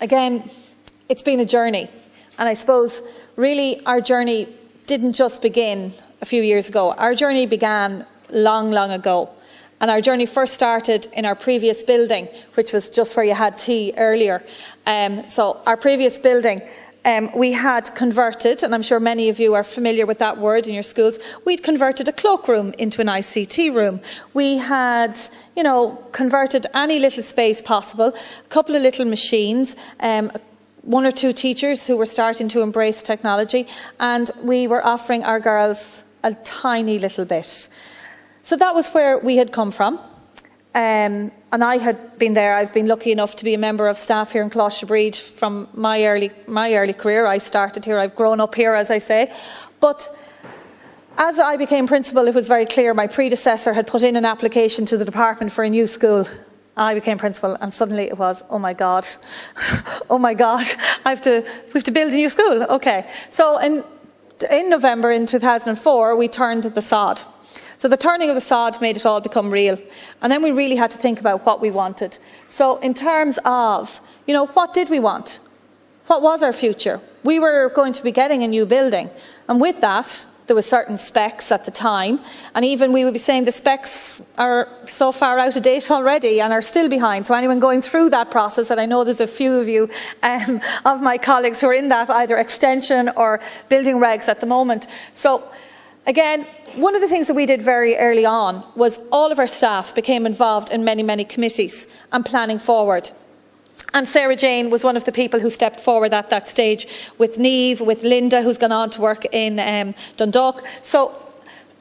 again, it's been a journey. And I suppose really our journey didn't just begin a few years ago. Our journey began long, long ago. And our journey first started in our previous building, which was just where you had tea earlier. So our previous building, we had converted, and I'm sure many of you are familiar with that word in your schools, we'd converted a cloakroom into an ICT room. We had, converted any little space possible, a couple of little machines, one or two teachers who were starting to embrace technology, and we were offering our girls a tiny little bit. So that was where we had come from. And I had been there. I've been lucky enough to be a member of staff here in Closhebreed from my early career. I started here. I've grown up here, as I say. But as I became principal, it was very clear my predecessor had put in an application to the department for a new school. I became principal, and suddenly it was, oh my God, oh my God, we have to build a new school. Okay. So in November in 2004, we turned the sod. So the turning of the sod made it all become real. And then we really had to think about what we wanted. So in terms of, what did we want? What was our future? We were going to be getting a new building. And with that, there were certain specs at the time. And even we would be saying the specs are so far out of date already and are still behind. So anyone going through that process, and I know there's a few of you of my colleagues who are in that either extension or building regs at the moment. So again, one of the things that we did very early on was all of our staff became involved in many, many committees and planning forward. And Sarah Jane was one of the people who stepped forward at that stage with Niamh, with Linda, who's gone on to work in Dundalk. So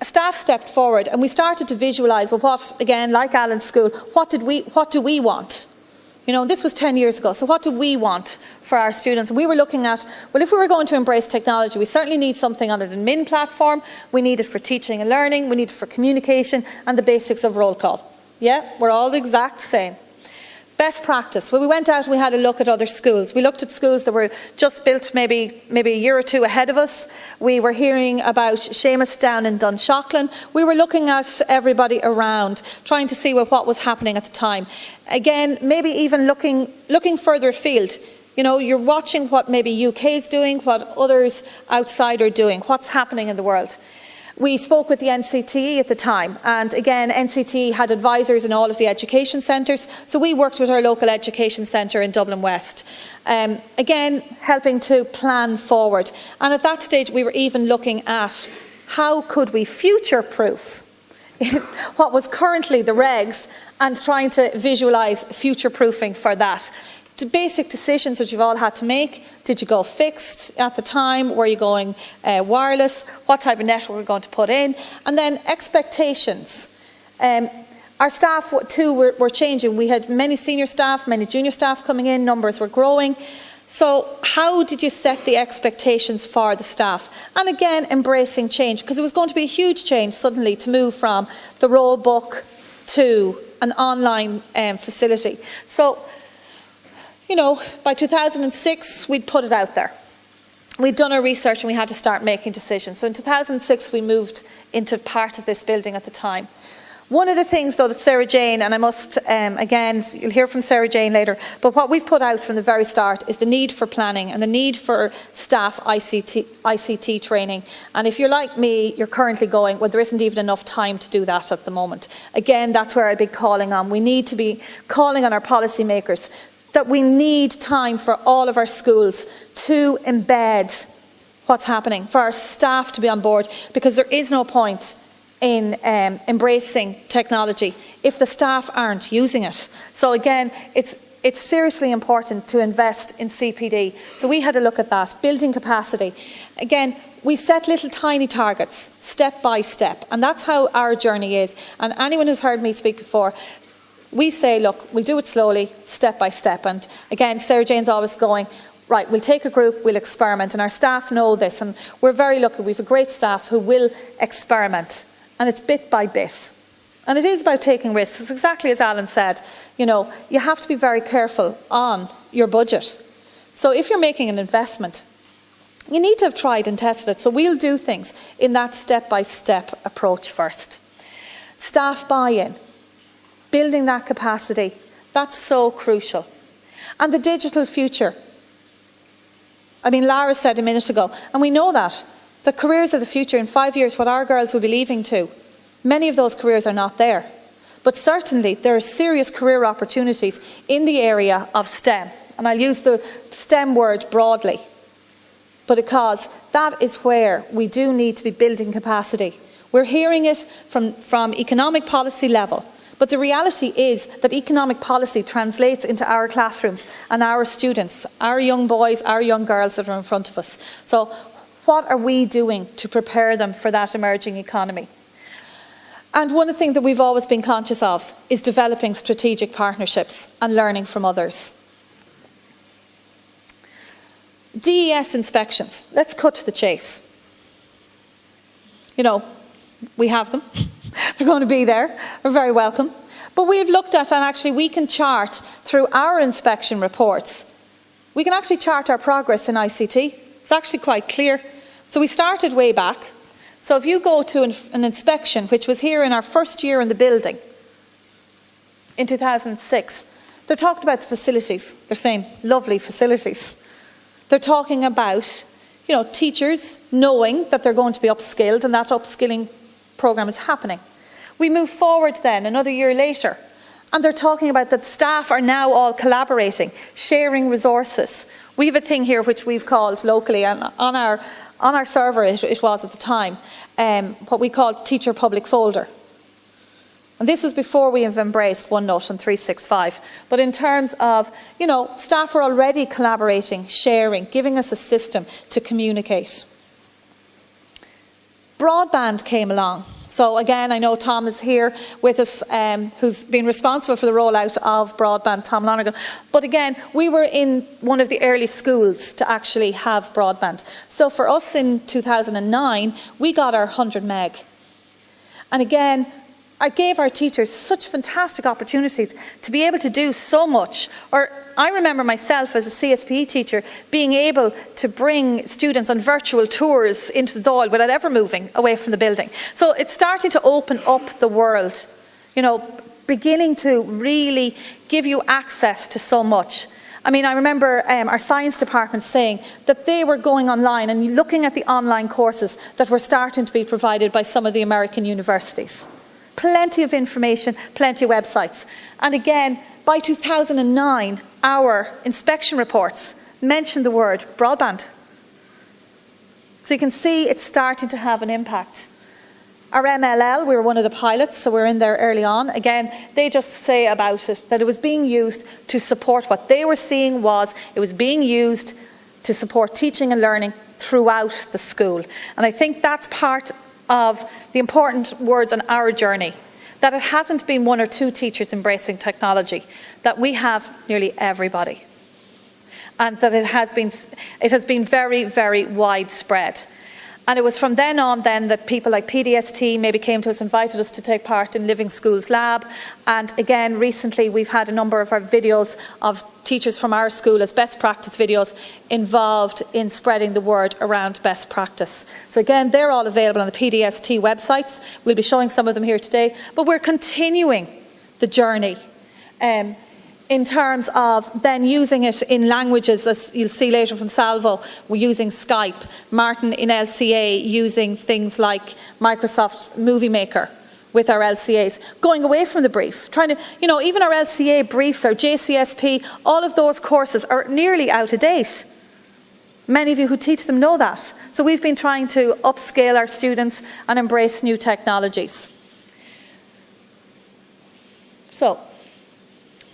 staff stepped forward and we started to visualise, well, what, again, like Alan's school, what do we want? This was 10 years ago, so what do we want for our students? And we were looking at, well, if we were going to embrace technology, we certainly need something on an admin platform, we need it for teaching and learning, we need it for communication and the basics of roll call. Yeah, we're all the exact same. Best practice. Well, we went out and we had a look at other schools. We looked at schools that were just built maybe a year or two ahead of us. We were hearing about Seamus down in Dunshaughlin. We were looking at everybody around, trying to see what was happening at the time. Again, maybe even looking further afield. You're watching what maybe UK is doing, what others outside are doing, what's happening in the world. We spoke with the NCTE at the time, and again, NCTE had advisors in all of the education centres, so we worked with our local education centre in Dublin West, again, helping to plan forward. And at that stage, we were even looking at how could we future-proof what was currently the regs and trying to visualise future-proofing for that. The basic decisions that you've all had to make. Did you go fixed at the time? Were you going wireless? What type of network we're going to put in? And then expectations. Our staff too were changing. We had many senior staff, many junior staff coming in, numbers were growing. So how did you set the expectations for the staff? And again, embracing change, because it was going to be a huge change suddenly to move from the roll book to an online facility. So by 2006, we'd put it out there. We'd done our research and we had to start making decisions. So in 2006, we moved into part of this building at the time. One of the things, though, that Sarah Jane, and I must, again, you'll hear from Sarah Jane later, but what we've put out from the very start is the need for planning and the need for staff ICT training. And if you're like me, you're currently going, well, there isn't even enough time to do that at the moment. Again, that's where I'd be calling on. We need to be calling on our policymakers that we need time for all of our schools to embed what's happening, for our staff to be on board, because there is no point in embracing technology if the staff aren't using it. So again, it's seriously important to invest in CPD. So we had a look at that, building capacity. Again, we set little tiny targets, step by step, and that's how our journey is. And anyone who's heard me speak before, we say, look, we'll do it slowly, step by step. And again, Sarah Jane's always going, right, we'll take a group, we'll experiment. And our staff know this. And we're very lucky. We have a great staff who will experiment. And it's bit by bit. And it is about taking risks. It's exactly as Alan said. You have to be very careful on your budget. So if you're making an investment, you need to have tried and tested it. So we'll do things in that step-by-step approach first. Staff buy-in. Building that capacity, that's so crucial. And the digital future. I mean, Lara said a minute ago, and we know that, the careers of the future in 5 years, what our girls will be leaving to, many of those careers are not there. But certainly there are serious career opportunities in the area of STEM. And I'll use the STEM word broadly, but because that is where we do need to be building capacity. We're hearing it from economic policy level, but the reality is that economic policy translates into our classrooms and our students, our young boys, our young girls that are in front of us. So what are we doing to prepare them for that emerging economy? And one thing that we've always been conscious of is developing strategic partnerships and learning from others. DES inspections. Let's cut to the chase. You know, we have them. They're going to be there. They're very welcome. But we've looked at, and actually we can chart through our inspection reports, we can actually chart our progress in ICT. It's actually quite clear. So we started way back. So if you go to an inspection, which was here in our first year in the building, in 2006, they're talking about the facilities. They're saying, lovely facilities. They're talking about, you know, teachers knowing that they're going to be upskilled and that upskilling programme is happening. We move forward then, another year later, and they're talking about that staff are now all collaborating, sharing resources. We have a thing here which we've called locally, and on our server it was at the time, what we called Teacher Public Folder. And this was before we have embraced OneNote and 365. But in terms of, you know, staff are already collaborating, sharing, giving us a system to communicate. Broadband came along. So again, I know Tom is here with us, who's been responsible for the rollout of broadband, Tom Lonergan. But again, we were in one of the early schools to actually have broadband. So for us in 2009, we got our 100 meg. And again, I gave our teachers such fantastic opportunities to be able to do so much. Or I remember myself as a CSPE teacher being able to bring students on virtual tours into the Dáil without ever moving away from the building. So it's starting to open up the world, you know, beginning to really give you access to so much. I mean, I remember our science department saying that they were going online and looking at the online courses that were starting to be provided by some of the American universities. Plenty of information, plenty of websites. And again, by 2009, our inspection reports mentioned the word broadband. So you can see it's starting to have an impact. Our MLL, we were one of the pilots, so we're in there early on. Again, they just say about it that it was being used to support what they were seeing was it was being used to support teaching and learning throughout the school. And I think that's part of the important words on our journey, that it hasn't been one or two teachers embracing technology, that we have nearly everybody, and that it has been very, very widespread. And it was from then on then that people like PDST maybe came to us, invited us to take part in Living Schools Lab. And again, recently we've had a number of our videos of teachers from our school as best practice videos involved in spreading the word around best practice. So again, they're all available on the PDST websites. We'll be showing some of them here today. But we're continuing the journey in terms of then using it in languages, as you'll see later from Salvo. We're using Skype, Martin in LCA using things like Microsoft Movie Maker with our LCAs, going away from the brief, trying to, you know, even our LCA briefs, our JCSP, all of those courses are nearly out of date. Many of you who teach them know that. So we've been trying to upscale our students and embrace new technologies. So,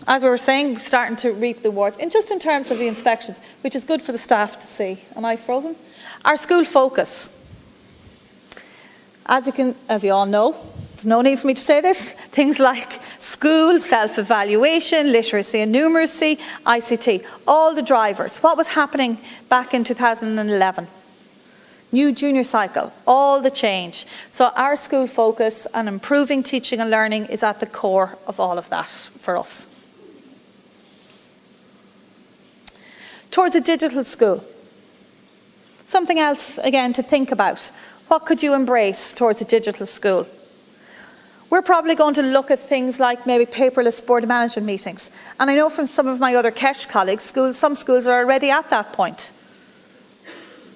as we were saying, we're starting to reap the rewards, and just in terms of the inspections, which is good for the staff to see. Am I frozen? Our school focus. As you all know, there's no need for me to say this, things like school, self-evaluation, literacy and numeracy, ICT, all the drivers. What was happening back in 2011? New junior cycle, all the change. So our school focus on improving teaching and learning is at the core of all of that for us. Towards a digital school. Something else, again, to think about. What could you embrace towards a digital school? We're probably going to look at things like maybe paperless board management meetings. And I know from some of my other KESH colleagues, some schools are already at that point.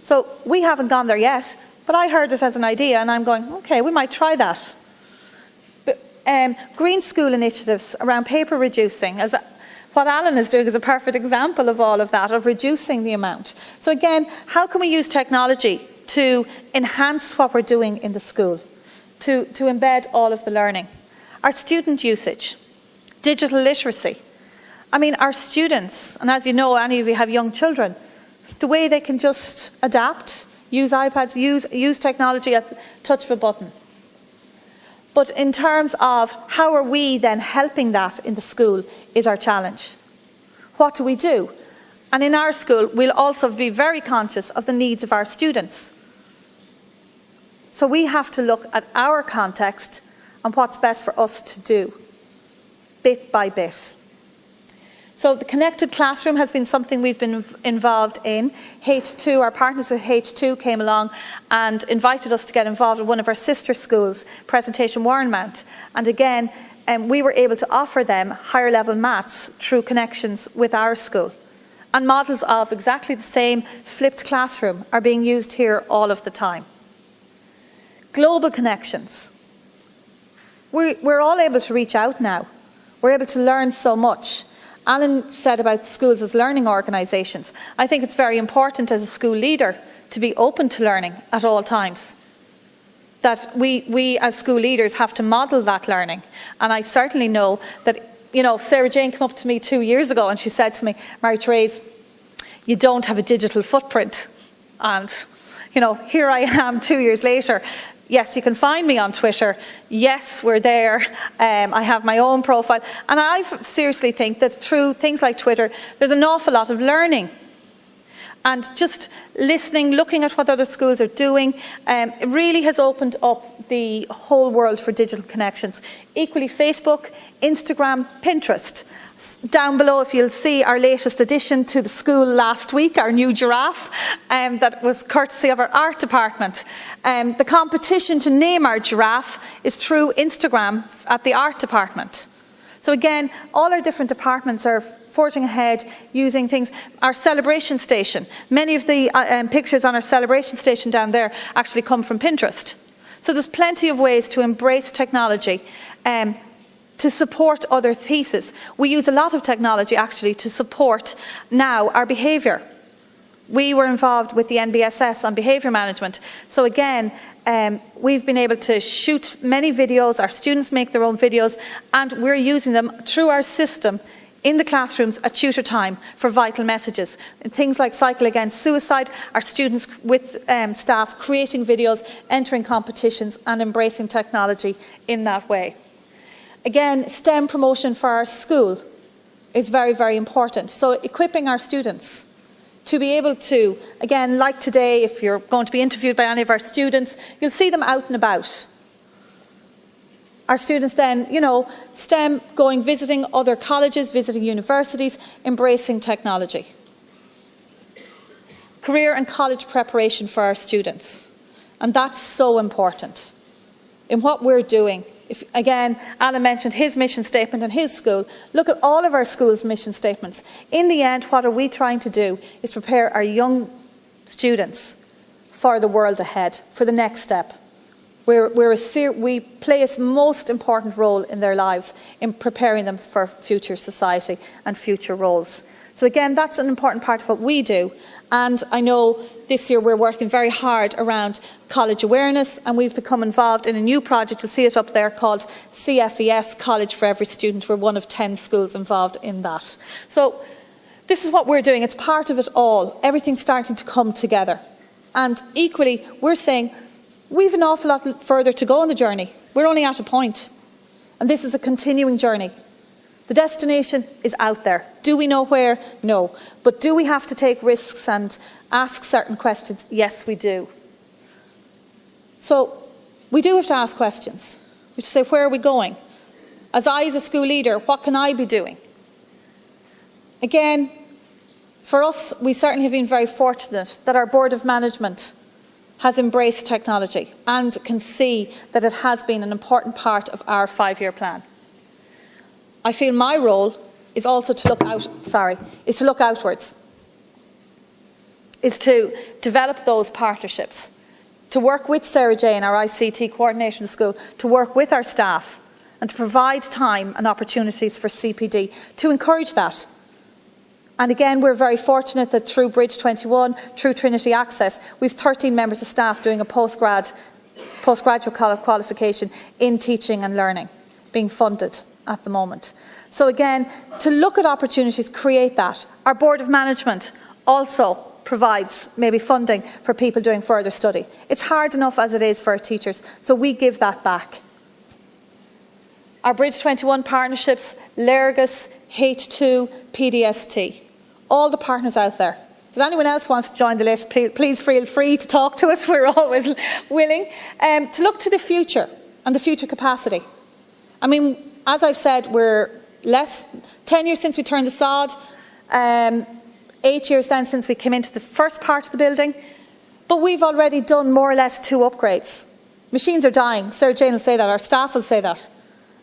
So we haven't gone there yet, but I heard it as an idea and I'm going, okay, we might try that. But, green school initiatives around paper reducing, as what Alan is doing is a perfect example of all of that, of reducing the amount. So again, how can we use technology to enhance what we're doing in the school? To embed all of the learning. Our student usage, digital literacy. I mean, our students, and as you know, any of you have young children, the way they can just adapt, use iPads, use technology at the touch of a button. But in terms of how are we then helping that in the school is our challenge. What do we do? And in our school, we'll also be very conscious of the needs of our students. So we have to look at our context and what's best for us to do, bit by bit. So the connected classroom has been something we've been involved in. H2, our partners at H2 came along and invited us to get involved in one of our sister schools, Presentation Warrenmount. And again, we were able to offer them higher level maths through connections with our school. And models of exactly the same flipped classroom are being used here all of the time. Global connections. We're all able to reach out now. We're able to learn so much. Alan said about schools as learning organisations. I think it's very important as a school leader to be open to learning at all times. That we as school leaders have to model that learning. And I certainly know that, you know, Sarah Jane came up to me 2 years ago and she said to me, Therese, you don't have a digital footprint. And, you know, here I am 2 years later. Yes, you can find me on Twitter. Yes, we're there. I have my own profile. And I seriously think that through things like Twitter, there's an awful lot of learning. And just listening, looking at what other schools are doing, it really has opened up the whole world for digital connections. Equally, Facebook, Instagram, Pinterest. Down below, if you'll see our latest addition to the school last week, our new giraffe, that was courtesy of our art department. The competition to name our giraffe is through Instagram at the art department. So again, all our different departments are forging ahead using things. Our celebration station, many of the pictures on our celebration station down there actually come from Pinterest. So there's plenty of ways to embrace technology to support other pieces. We use a lot of technology actually to support now our behaviour. We were involved with the NBSS on behaviour management. So again, we've been able to shoot many videos, our students make their own videos, and we're using them through our system in the classrooms at tutor time for vital messages. And things like Cycle Against Suicide, our students with staff creating videos, entering competitions and embracing technology in that way. Again, STEM promotion for our school is very, very important. So equipping our students to be able to, again, like today, if you're going to be interviewed by any of our students, you'll see them out and about. Our students then, you know, STEM, going, visiting other colleges, visiting universities, embracing technology. Career and college preparation for our students. And that's so important in what we're doing. If, again, Alan mentioned his mission statement in his school. Look at all of our schools' mission statements. In the end, what are we trying to do is prepare our young students for the world ahead, for the next step. We play a most important role in their lives in preparing them for future society and future roles. So again, that's an important part of what we do. And I know this year we're working very hard around college awareness, and we've become involved in a new project, you'll see it up there, called CFES, College for Every Student. We're one of 10 schools involved in that. So this is what we're doing. It's part of it all. Everything's starting to come together. And equally, we're saying we've an awful lot further to go on the journey. We're only at a point. And this is a continuing journey. The destination is out there. Do we know where? No. But do we have to take risks and ask certain questions? Yes, we do. So we do have to ask questions. We have to say, where are we going? As a school leader, what can I be doing? Again, for us, we certainly have been very fortunate that our Board of Management has embraced technology and can see that it has been an important part of our 5-year plan. I feel my role is also to look outwards, is to develop those partnerships, to work with Sarah Jane, our ICT coordinator in the school, to work with our staff and to provide time and opportunities for CPD to encourage that. And again, we're very fortunate that through Bridge 21, through Trinity Access, we have 13 members of staff doing a postgraduate qualification in teaching and learning, being funded at the moment. So again, to look at opportunities, create that. Our Board of Management also provides maybe funding for people doing further study. It's hard enough as it is for our teachers, so we give that back. Our Bridge 21 partnerships, Lergus, H2, PDST, all the partners out there. If anyone else wants to join the list, please feel free to talk to us. We're always willing to look to the future and the future capacity. I mean, as I've said, we're 10 years since we turned the sod, 8 years then since we came into the first part of the building, but we've already done more or less 2 upgrades. Machines are dying. Sarah Jane will say that, our staff will say that.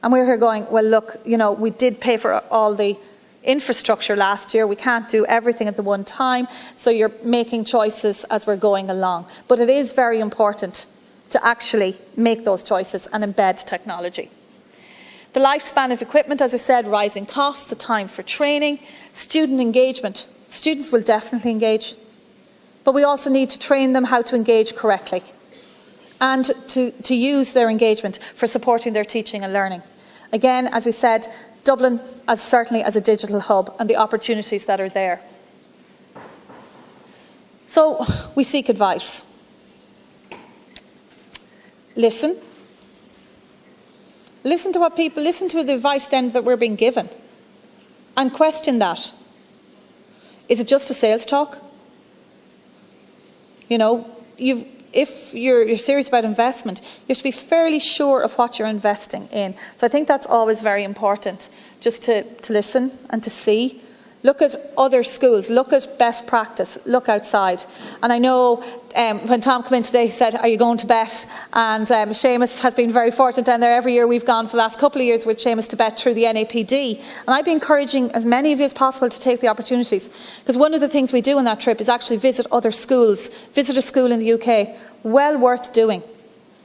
And we're here going, well, look, you know, we did pay for all the infrastructure last year. We can't do everything at the one time, so you're making choices as we're going along. But it is very important to actually make those choices and embed technology. The lifespan of equipment, as I said, rising costs, the time for training, student engagement. Students will definitely engage, but we also need to train them how to engage correctly and to use their engagement for supporting their teaching and learning. Again, as we said, Dublin certainly as a digital hub and the opportunities that are there. So we seek advice. Listen to what people, listen to the advice then that we're being given and question that. Is it just a sales talk? You know, if you're serious about investment, you have to be fairly sure of what you're investing in. So I think that's always very important, just to listen and to see. Look at other schools, look at best practice, look outside. And I know when Tom came in today, he said, are you going to bet? And Seamus has been very fortunate down there. Every year we've gone for the last couple of years with Seamus to bet through the NAPD. And I'd be encouraging as many of you as possible to take the opportunities. Because one of the things we do on that trip is actually visit other schools, visit a school in the UK. Well worth doing.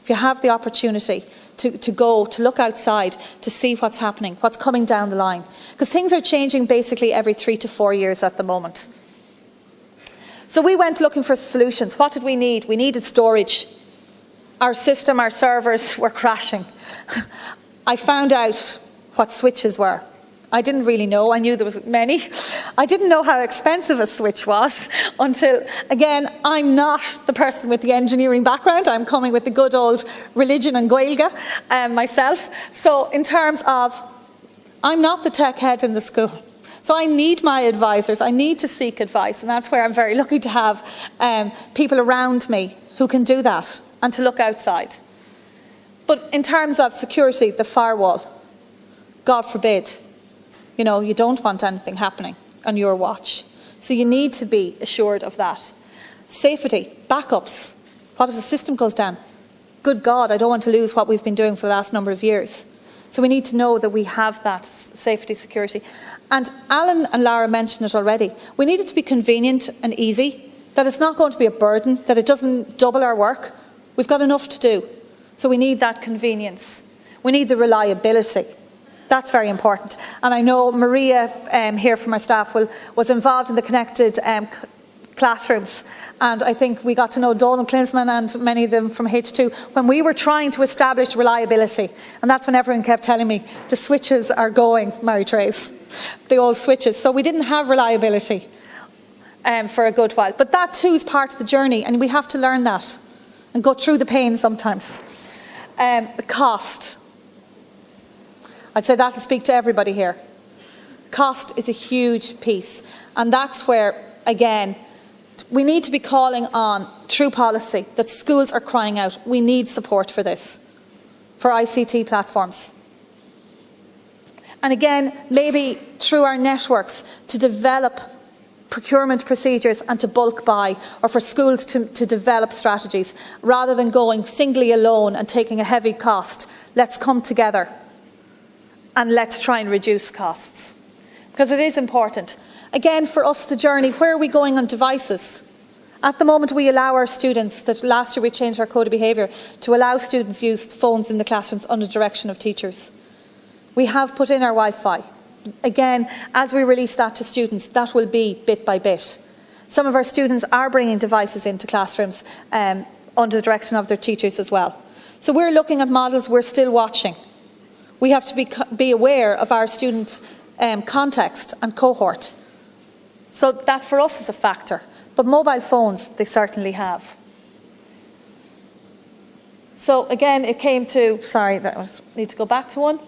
If you have the opportunity to go, to look outside, to see what's happening, what's coming down the line. Because things are changing basically every 3 to 4 years at the moment. So we went looking for solutions. What did we need? We needed storage. Our system, our servers were crashing. I found out what switches were. I didn't really know. I knew there was many. I didn't know how expensive a switch was until, again, I'm not the person with the engineering background. I'm coming with the good old religion and Gaeilge myself. So in terms of, I'm not the tech head in the school. So I need my advisors. I need to seek advice. And that's where I'm very lucky to have people around me who can do that and to look outside. But in terms of security, the firewall, God forbid, you know, you don't want anything happening on your watch. So you need to be assured of that. Safety, backups. What if the system goes down? Good God, I don't want to lose what we've been doing for the last number of years. So we need to know that we have that safety, security. And Alan and Lara mentioned it already. We need it to be convenient and easy, that it's not going to be a burden, that it doesn't double our work. We've got enough to do. So we need that convenience. We need the reliability. That's very important. And I know Maria here from our staff was involved in the connected classrooms. And I think we got to know Donald Klinsman and many of them from H2 when we were trying to establish reliability. And that's when everyone kept telling me, the switches are going, Mary-Therese, the old switches. So we didn't have reliability for a good while. But that too is part of the journey, and we have to learn that and go through the pain sometimes. The cost. I'd say that will speak to everybody here. Cost is a huge piece, and that's where, again, we need to be calling on, through policy, that schools are crying out, we need support for this, for ICT platforms. And again, maybe through our networks, to develop procurement procedures and to bulk buy, or for schools to develop strategies, rather than going singly alone and taking a heavy cost. Let's come together and let's try and reduce costs, because it is important. Again, for us, the journey, where are we going on devices? At the moment, we allow our students, that last year we changed our code of behaviour, to allow students to use phones in the classrooms under direction of teachers. We have put in our Wi-Fi. Again, as we release that to students, that will be bit by bit. Some of our students are bringing devices into classrooms under the direction of their teachers as well. So we're looking at models, we're still watching. We have to be aware of our student context and cohort. So that for us is a factor. But mobile phones, they certainly have. So again, it came to, sorry, need to go back to one.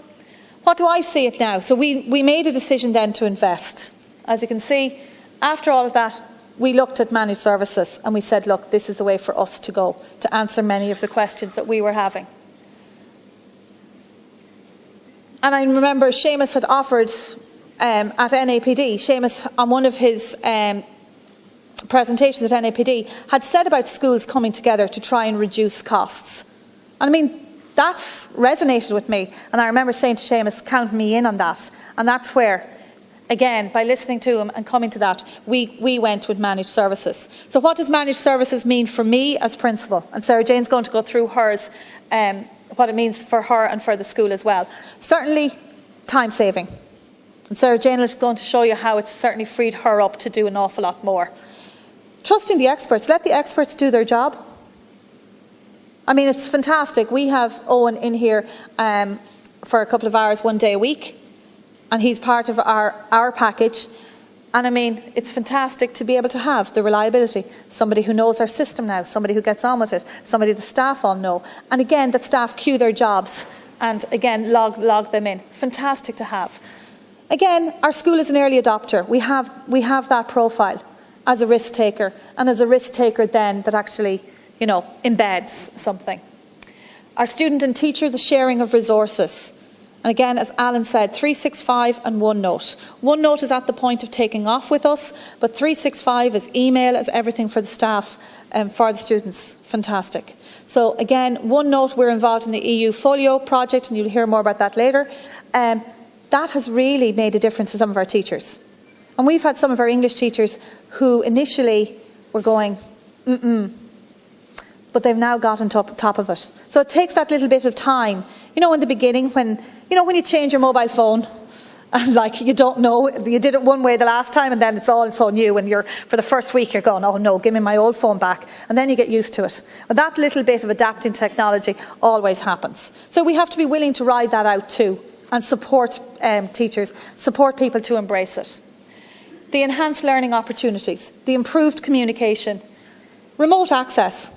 What do I see it now? So we made a decision then to invest. As you can see, after all of that, we looked at managed services and we said, look, this is the way for us to go to answer many of the questions that we were having. And I remember Seamus had offered at NAPD, Seamus on one of his presentations at NAPD had said about schools coming together to try and reduce costs. And I mean, that resonated with me, and I remember saying to Seamus, count me in on that. And that's where, again, by listening to him and coming to that, we went with managed services. So what does managed services mean for me as principal? And Sarah Jane's going to go through hers, what it means for her and for the school as well. Certainly time saving. And Sarah Jane is going to show you how it's certainly freed her up to do an awful lot more. Trusting the experts. Let the experts do their job. I mean, it's fantastic. We have Owen in here for a couple of hours, one day a week, and he's part of our package. And I mean, it's fantastic to be able to have the reliability. Somebody who knows our system now, somebody who gets on with it, somebody the staff all know. And again, that staff queue their jobs and again, log them in. Fantastic to have. Again, our school is an early adopter. We have that profile as a risk taker, and as a risk taker then that actually, you know, embeds something. Our student and teacher, the sharing of resources. And again, as Alan said, 365 and OneNote. OneNote is at the point of taking off with us, but 365 is email, is everything for the staff and for the students. Fantastic. So again, OneNote, we're involved in the EU Folio project, and you'll hear more about that later. That has really made a difference to some of our teachers. And we've had some of our English teachers who initially were going, but they've now got on top of it. So it takes that little bit of time. You know, in the beginning, when you change your mobile phone, and like you don't know, you did it one way the last time, and then it's all new, and for the first week you're going, oh no, give me my old phone back, and then you get used to it. But that little bit of adapting technology always happens. So we have to be willing to ride that out too, and support teachers, support people to embrace it. The enhanced learning opportunities, the improved communication, remote access.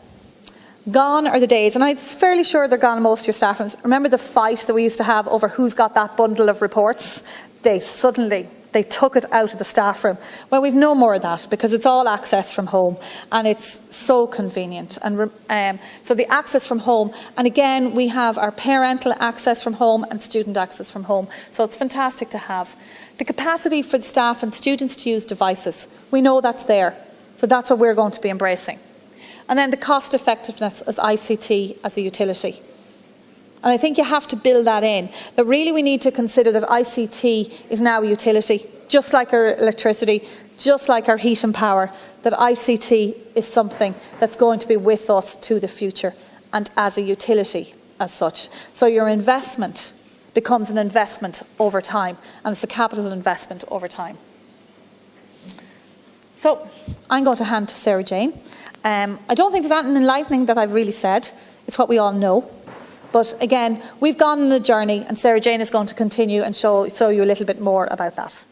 Gone are the days, and I'm fairly sure they're gone in most of your staff rooms. Remember the fight that we used to have over who's got that bundle of reports? They took it out of the staff room. Well, we've no more of that because it's all access from home, and it's so convenient. And so the access from home, and again, we have our parental access from home and student access from home. So it's fantastic to have. The capacity for the staff and students to use devices. We know that's there. So that's what we're going to be embracing. And then the cost effectiveness as ICT as a utility. And I think you have to build that in. That really we need to consider that ICT is now a utility, just like our electricity, just like our heat and power, that ICT is something that's going to be with us to the future and as a utility as such. So your investment becomes an investment over time, and it's a capital investment over time. So I'm going to hand to Sarah Jane. I don't think there's anything enlightening that I've really said. It's what we all know. But again, we've gone on a journey, and Sarah Jane is going to continue and show you a little bit more about that.